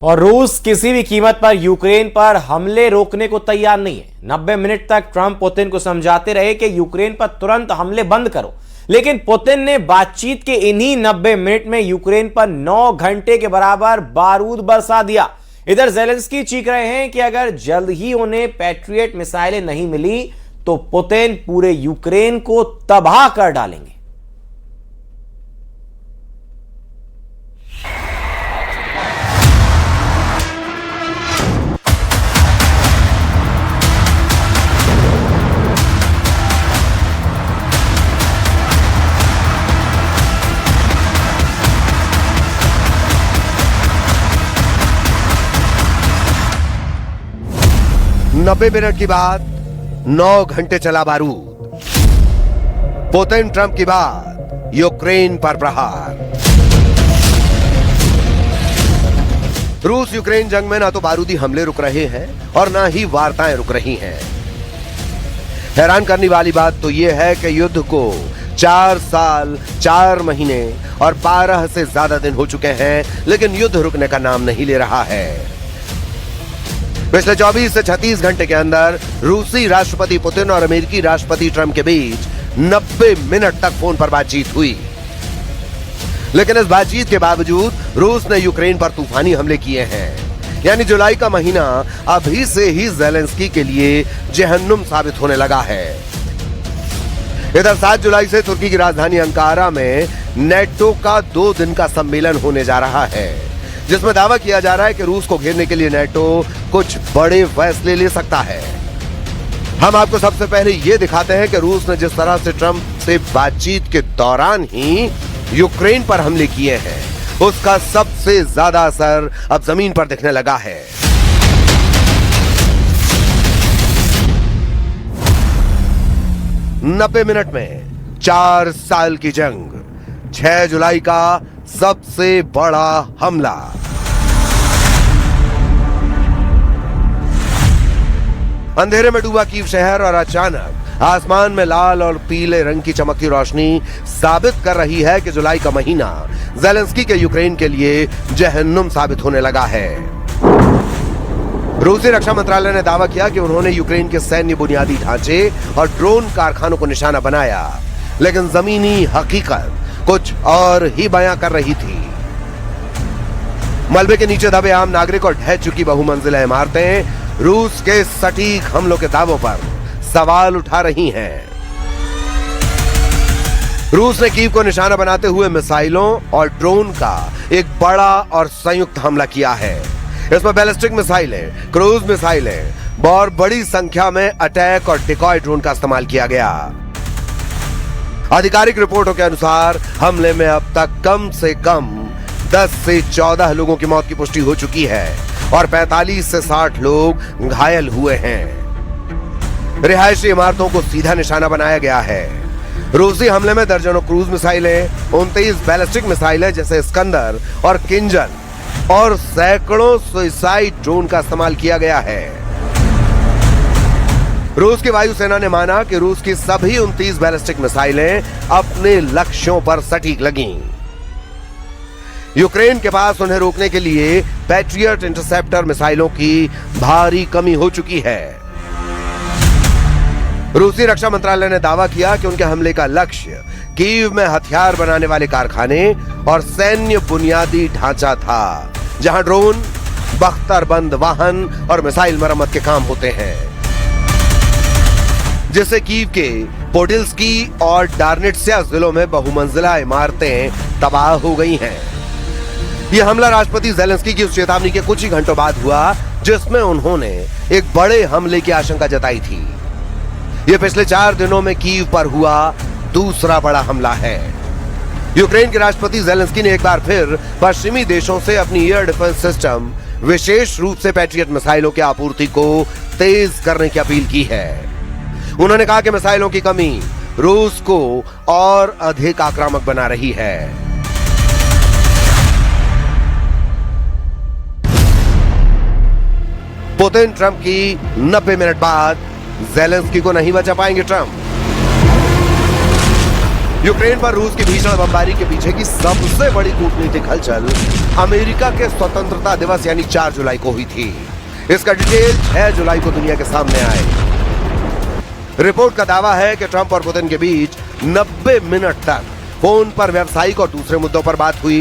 और रूस किसी भी कीमत पर यूक्रेन पर हमले रोकने को तैयार नहीं है। 90 मिनट तक ट्रंप पुतिन को समझाते रहे कि यूक्रेन पर तुरंत हमले बंद करो, लेकिन पुतिन ने बातचीत के इन्हीं 90 मिनट में यूक्रेन पर 9 घंटे के बराबर बारूद बरसा दिया। इधर ज़ेलेंस्की चीख रहे हैं कि अगर जल्द ही उन्हें पैट्रियट मिसाइलें नहीं मिली तो पुतिन पूरे यूक्रेन को तबाह कर डालेंगे। नब्बे मिनट की बात, 9 घंटे चला बारूद। पुतिन ट्रंप की बात, यूक्रेन पर प्रहार। रूस यूक्रेन जंग में ना तो बारूदी हमले रुक रहे हैं और ना ही वार्ताएं रुक रही हैं। हैरान करने वाली बात तो यह है कि युद्ध को 4 साल 4 महीने और 12 से ज्यादा दिन हो चुके हैं, लेकिन युद्ध रुकने का नाम नहीं ले रहा है। पिछले 24 से 36 घंटे के अंदर रूसी राष्ट्रपति पुतिन और अमेरिकी राष्ट्रपति ट्रंप के बीच 90 मिनट तक फोन पर बातचीत हुई, लेकिन इस बातचीत के बावजूद रूस ने यूक्रेन पर तूफानी हमले किए हैं। यानी जुलाई का महीना अभी से ही ज़ेलेंस्की के लिए जहन्नुम साबित होने लगा है। इधर 7 जुलाई से तुर्की की राजधानी अंकारा में नेटो का 2 दिन का सम्मेलन होने जा रहा है, जिसमें दावा किया जा रहा है कि रूस को घेरने के लिए नेटो कुछ बड़े फैसले ले सकता है। हम आपको सबसे पहले यह दिखाते हैं कि रूस ने जिस तरह से ट्रंप से बातचीत के दौरान ही यूक्रेन पर हमले किए हैं, उसका सबसे ज्यादा असर अब जमीन पर दिखने लगा है। नब्बे मिनट में 4 साल की जंग, 6 जुलाई का सबसे बड़ा हमला। अंधेरे में डूबा कीव शहर और अचानक आसमान में लाल और पीले रंग की चमकती रोशनी साबित कर रही है कि जुलाई का महीना ज़ेलेंस्की के यूक्रेन के लिए जहन्नुम साबित होने लगा है। रूसी रक्षा मंत्रालय ने दावा किया कि उन्होंने यूक्रेन के सैन्य बुनियादी ढांचे और ड्रोन कारखानों को निशाना बनाया, लेकिन जमीनी हकीकत कुछ और ही बयां कर रही थी। मलबे के नीचे दबे आम नागरिक और ढह चुकी बहुमंजिला इमारतें रूस के सटीक हमलों के दावों पर सवाल उठा रही हैं। रूस ने कीव को निशाना बनाते हुए मिसाइलों और ड्रोन का एक बड़ा और संयुक्त हमला किया है। इसमें बैलिस्टिक मिसाइलें, क्रूज मिसाइलें और बड़ी संख्या में अटैक और डिकॉय ड्रोन का इस्तेमाल किया गया। आधिकारिक रिपोर्टों के अनुसार हमले में अब तक कम से कम 10 से 14 लोगों की मौत की पुष्टि हो चुकी है और 45 से 60 लोग घायल हुए हैं। रिहायशी इमारतों को सीधा निशाना बनाया गया है। रूसी हमले में दर्जनों क्रूज मिसाइलें, 29 बैलिस्टिक मिसाइलें जैसे स्कंदर और किंजल और सैकड़ों सुइसाइड ड्रोन का इस्तेमाल किया गया है। रूस की वायुसेना ने माना कि रूस की सभी 29 बैलिस्टिक मिसाइलें अपने लक्ष्यों पर सटीक लगीं। यूक्रेन के पास उन्हें रोकने के लिए पैट्रियट इंटरसेप्टर मिसाइलों की भारी कमी हो चुकी है। रूसी रक्षा मंत्रालय ने दावा किया कि उनके हमले का लक्ष्य कीव में हथियार बनाने वाले कारखाने और सैन्य बुनियादी ढांचा था, जहां ड्रोन, बख्तरबंद वाहन और मिसाइल मरम्मत के काम होते हैं, जिससे कीव के पोडिल्स्की और डार्निट्सिया जिलों में बहुमंजिला इमारतें तबाह हो गई हैं। यह हमला राष्ट्रपति ज़ेलेंस्की की उस चेतावनी के कुछ ही घंटों बाद हुआ जिसमें उन्होंने एक बड़े हमले की आशंका जताई थी। यह पिछले 4 दिनों में कीव पर हुआ दूसरा बड़ा हमला है। यूक्रेन के राष्ट्रपति ज़ेलेंस्की ने एक बार फिर पश्चिमी देशों से अपनी एयर डिफेंस सिस्टम, विशेष रूप से पैट्रियट मिसाइलों की आपूर्ति को तेज करने की अपील की है। उन्होंने कहा कि मिसाइलों की कमी रूस को और अधिक आक्रामक बना रही है। पुतिन ट्रंप की 90 मिनट बाद ज़ेलेंस्की को नहीं बचा पाएंगे ट्रंप। यूक्रेन पर रूस की भीषण बमबारी के पीछे की सबसे बड़ी कूटनीतिक हलचल अमेरिका के स्वतंत्रता दिवस यानी 4 जुलाई को हुई थी। इसका डिटेल 6 जुलाई को दुनिया के सामने आए। रिपोर्ट का दावा है कि ट्रंप और पुतिन के बीच 90 मिनट तक फोन पर व्यावसायिक और दूसरे मुद्दों पर बात हुई।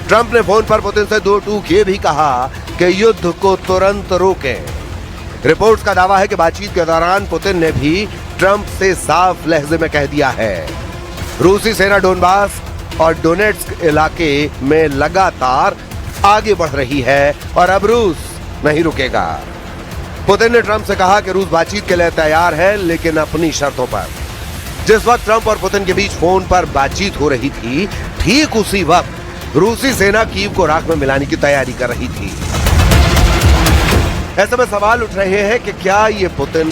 ट्रंप ने फोन पर पुतिन से 2 टूक ये भी कहा कि युद्ध को तुरंत रोकें। रिपोर्ट्स का दावा है कि बातचीत के दौरान पुतिन ने भी ट्रंप से साफ लहजे में कह दिया है रूसी सेना डोनबास और डोनेट्स्क इलाके में लगातार आगे बढ़ रही है और अब रूस नहीं रुकेगा। पुतिन ने ट्रंप से कहा कि रूस बातचीत के लिए तैयार है, लेकिन अपनी शर्तों पर। जिस वक्त ट्रंप और पुतिन के बीच फोन पर बातचीत हो रही थी, ठीक उसी वक्त रूसी सेना कीव को राख में मिलाने की तैयारी कर रही थी। ऐसे में सवाल उठ रहे हैं कि क्या ये पुतिन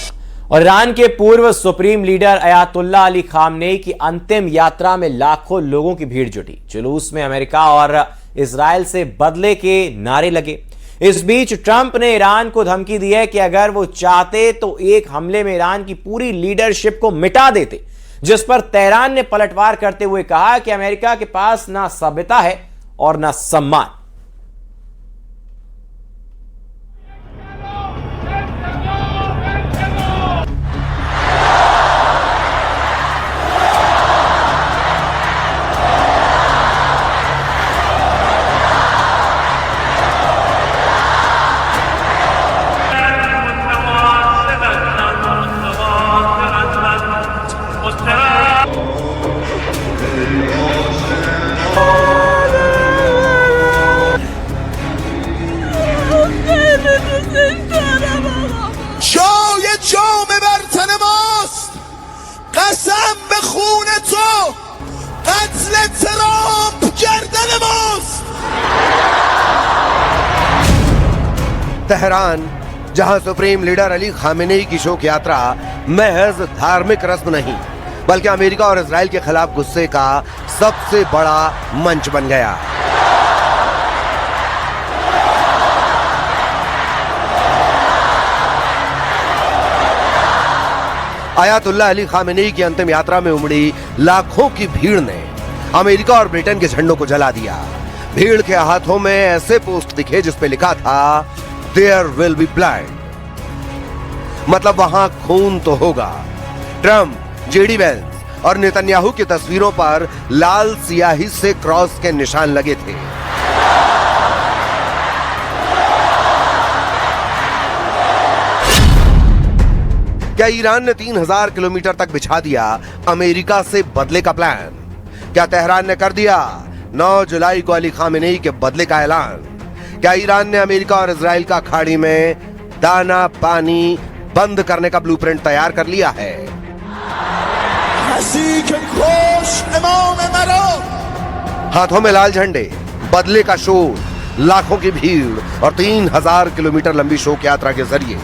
और ईरान के पूर्व supreme leader Ayatollah Ali Khamenei की अंतिम यात्रा में लाखों लोगों की भीड़ जुटी। जुलूस में अमेरिका और इजराइल से बदले के नारे लगे। इस बीच ट्रंप ने ईरान को धमकी दी है कि अगर वो चाहते तो एक हमले में ईरान की पूरी लीडरशिप को मिटा देते, जिस पर तेहरान ने पलटवार करते हुए कहा कि अमेरिका के पास ना सभ्यता है और ना सम्मान। तेहरान, जहां सुप्रीम लीडर अली खामेनेई की शोक यात्रा महज धार्मिक रस्म नहीं, बल्कि अमेरिका और इजराइल के खिलाफ गुस्से का सबसे बड़ा मंच बन गया। अयातुल्ला अली खामेनेई की अंतिम यात्रा में उमड़ी लाखों की भीड़ ने अमेरिका और ब्रिटेन के झंडों को जला दिया। भीड़ के हाथों में ऐसे पोस्ट दिखे जिस पे लिखा था There will be blood, मतलब वहां खून तो होगा। ट्रंप, जेडी वेंस और नेतन्याहू की तस्वीरों पर लाल सियाही से क्रॉस के निशान लगे थे। क्या ईरान ने 3000 किलोमीटर तक बिछा दिया अमेरिका से बदले का प्लान? क्या तेहरान ने कर दिया 9 जुलाई को अली खामेनेई के बदले का ऐलान? क्या ईरान ने अमेरिका और इजराइल का खाड़ी में दाना पानी बंद करने का ब्लूप्रिंट तैयार कर लिया है? हाथों में लाल झंडे, बदले का शोर, लाखों की भीड़ और 3000 किलोमीटर लंबी शोक यात्रा के जरिए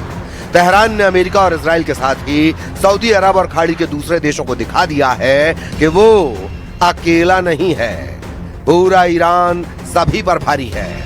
तेहरान ने अमेरिका और इजराइल के साथ ही सऊदी अरब और खाड़ी के दूसरे देशों को दिखा दिया है कि वो अकेला नहीं है। पूरा ईरान सभी पर भारी है।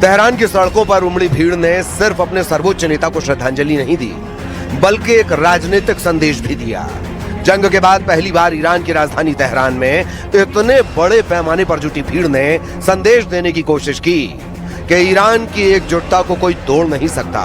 तेहरान की सड़कों पर उमड़ी भीड़ ने सिर्फ अपने सर्वोच्च नेता को श्रद्धांजलि नहीं दी, बल्कि एक राजनीतिक संदेश भी दिया। जंग के बाद पहली बार ईरान की राजधानी तेहरान में इतने बड़े पैमाने पर जुटी भीड़ ने संदेश देने की कोशिश की कि ईरान की एकजुटता को कोई तोड़ नहीं सकता।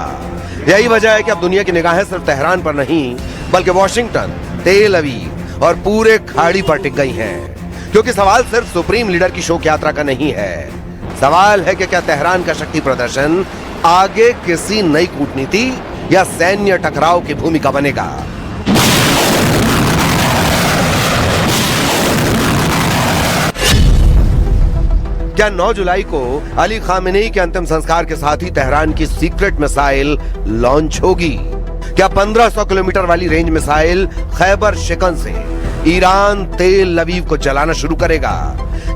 यही वजह है कि अब दुनिया की निगाहें सिर्फ तेहरान पर नहीं, बल्कि वॉशिंगटन, तेल अवीव और पूरे खाड़ी पर टिक गई हैं। क्योंकि सवाल सिर्फ सुप्रीम लीडर की शोक यात्रा का नहीं है, सवाल है कि क्या तेहरान का शक्ति प्रदर्शन आगे किसी नई कूटनीति या सैन्य टकराव की भूमिका बनेगा। क्या 9 जुलाई को अली खामेनेई के अंतिम संस्कार के साथ ही तेहरान की सीक्रेट मिसाइल लॉन्च होगी? क्या 1500 किलोमीटर वाली रेंज मिसाइल खैबर शिकन से ईरान तेल लवीव को जलाना शुरू करेगा,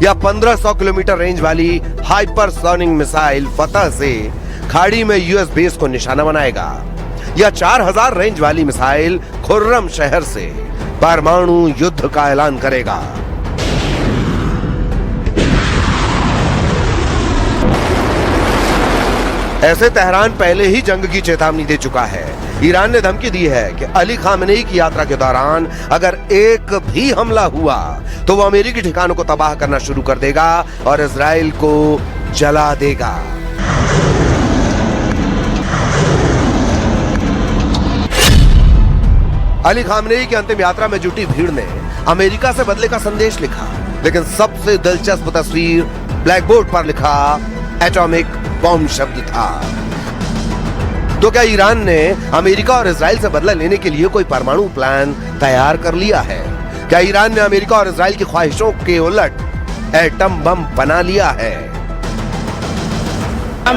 या 1500 किलोमीटर रेंज वाली हाइपरसोनिक मिसाइल फतह से खाड़ी में यूएस बेस को निशाना बनाएगा, या 4000 रेंज वाली मिसाइल खुर्रम शहर से परमाणु युद्ध का ऐलान करेगा। ऐसे तेहरान पहले ही जंग की चेतावनी दे चुका है। ईरान ने धमकी दी है कि अली खामेनेई की यात्रा के दौरान अगर एक भी हमला हुआ तो वो अमेरिकी ठिकानों को तबाह करना शुरू कर देगा और इजराइल को जला देगा। अली खामेनेई की अंतिम यात्रा में जुटी भीड़ ने अमेरिका से बदले का संदेश लिखा, लेकिन सबसे दिलचस्प तस्वीर ब्लैक बोर्ड पर लिखा एटॉमिक बॉम्ब शब्द था। तो क्या ईरान ने अमेरिका और इजराइल से बदला लेने के लिए कोई परमाणु प्लान तैयार कर लिया है? क्या ईरान ने अमेरिका और इजराइल की ख्वाहिशों के उलट एटम बम बना लिया है?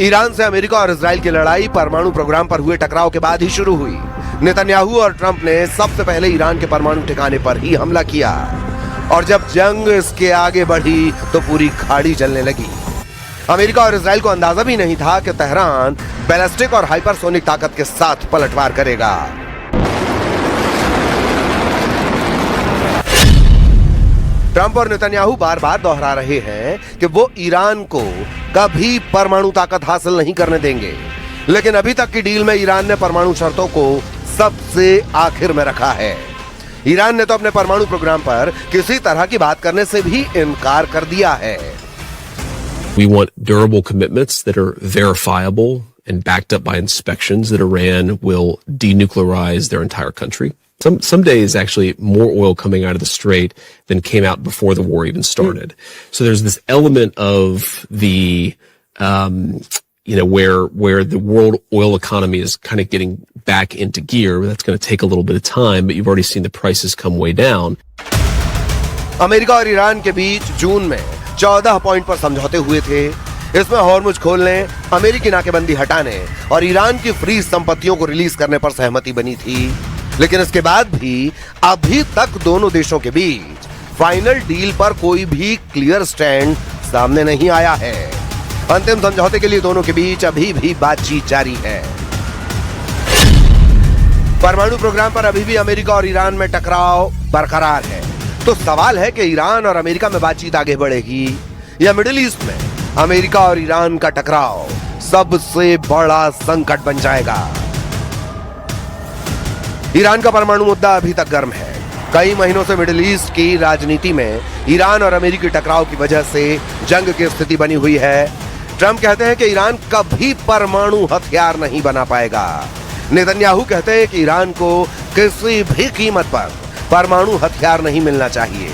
ईरान से अमेरिका और इजराइल की लड़ाई परमाणु प्रोग्राम पर हुए टकराव के बाद ही शुरू हुई। नेतन्याहू और ट्रंप ने सबसे पहले ईरान के परमाणु ठिकाने पर ही हमला किया और जब जंग इसके आगे बढ़ी तो पूरी खाड़ी जलने लगी। अमेरिका और इजराइल को अंदाजा भी नहीं था कि तेहरान बैलिस्टिक और हाइपरसोनिक ताकत के साथ पलटवार करेगा। ट्रंप और नेतन्याहू बार बार दोहरा रहे हैं कि वो ईरान को कभी परमाणु ताकत हासिल नहीं करने देंगे, लेकिन अभी तक की डील में ईरान ने परमाणु शर्तों को सबसे आखिर में रखा है। ईरान ने तो अपने परमाणु प्रोग्राम पर किसी तरह की बात करने से भी इनकार कर दिया है। We want durable commitments that are verifiable and backed up by inspections that Iran will denuclearize their entire country. Some days actually more oil coming out of the Strait than came out before the war even started. So there's this element of the, where the world oil economy is kind of getting back into gear. That's going to take a little bit of time, but you've already seen the prices come way down. America और Iran के बीच जून में 14 point पर समझौते हुए थे। इसमें Hormuz खोलने, अमेरिकी नाकेबंदी हटाने और ईरान की फ्रीज संपत्तियों को रिलीज करने पर सहमति बनी थी, लेकिन इसके बाद भी अभी तक दोनों देशों के बीच फाइनल डील पर कोई भी क्लियर स्टैंड सामने नहीं आया है। अंतिम समझौते के लिए दोनों के बीच अभी भी बातचीत जारी है। परमाणु प्रोग्राम पर अभी भी अमेरिका और ईरान में टकराव बरकरार है। तो सवाल है कि ईरान और अमेरिका में बातचीत आगे बढ़ेगी या मिडिल ईस्ट में अमेरिका और ईरान का टकराव सबसे बड़ा संकट बन जाएगा। ईरान का परमाणु मुद्दा अभी तक गर्म है। कई महीनों से मिडिल ईस्ट की राजनीति में ईरान और अमेरिकी टकराव की वजह से जंग की स्थिति बनी हुई है। ट्रंप कहते हैं कि ईरान कभी परमाणु हथियार नहीं बना पाएगा। नेतन्याहू कहते हैं कि ईरान को किसी भी कीमत पर परमाणु हथियार नहीं मिलना चाहिए।